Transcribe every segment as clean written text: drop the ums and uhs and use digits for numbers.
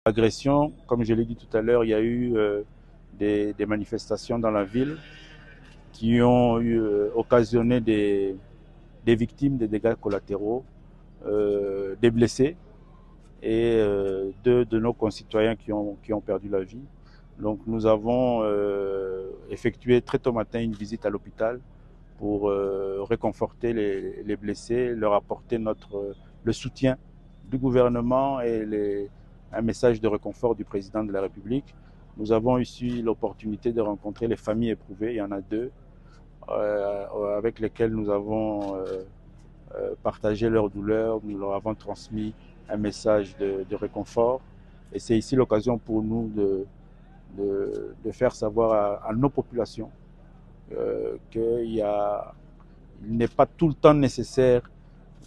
Agression, comme je l'ai dit tout à l'heure, il y a eu des manifestations dans la ville qui ont occasionné des victimes, des dégâts collatéraux, des blessés et deux de nos concitoyens qui ont perdu la vie. Donc nous avons effectué très tôt matin une visite à l'hôpital pour réconforter les blessés, leur apporter le soutien du gouvernement et un message de réconfort du président de la République. Nous avons eu l'opportunité de rencontrer les familles éprouvées, il y en a deux, avec lesquelles nous avons partagé leur douleur, nous leur avons transmis un message de réconfort. Et c'est ici l'occasion pour nous de faire savoir à nos populations qu'il n'est pas tout le temps nécessaire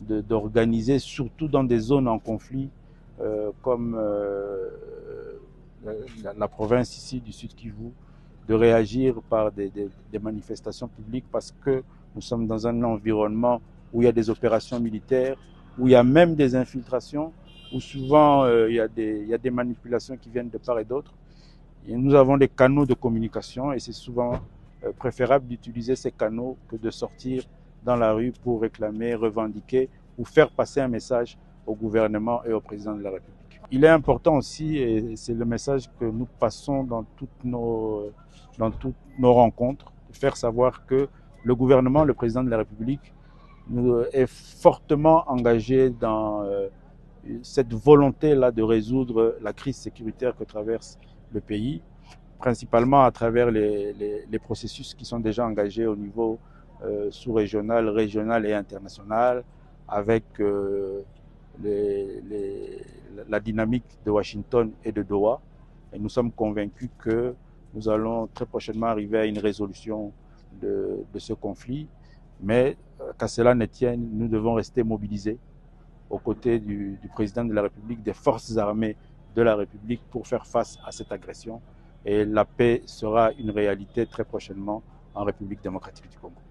d'organiser, surtout dans des zones en conflit, comme la province ici du Sud Kivu, de réagir par des manifestations publiques parce que nous sommes dans un environnement où il y a des opérations militaires, où il y a même des infiltrations, où souvent il y a des manipulations qui viennent de part et d'autre. Et nous avons des canaux de communication et c'est souvent préférable d'utiliser ces canaux que de sortir dans la rue pour réclamer, revendiquer ou faire passer un message au gouvernement et au président de la République. Il est important aussi, et c'est le message que nous passons dans toutes nos rencontres, de faire savoir que le gouvernement, le président de la République, est fortement engagé dans cette volonté-là de résoudre la crise sécuritaire que traverse le pays, principalement à travers les processus qui sont déjà engagés au niveau sous-régional, régional et international, avec la dynamique de Washington et de Doha. Et nous sommes convaincus que nous allons très prochainement arriver à une résolution de ce conflit. Mais qu'à cela ne tienne, nous devons rester mobilisés aux côtés du président de la République, des forces armées de la République pour faire face à cette agression. Et la paix sera une réalité très prochainement en République démocratique du Congo.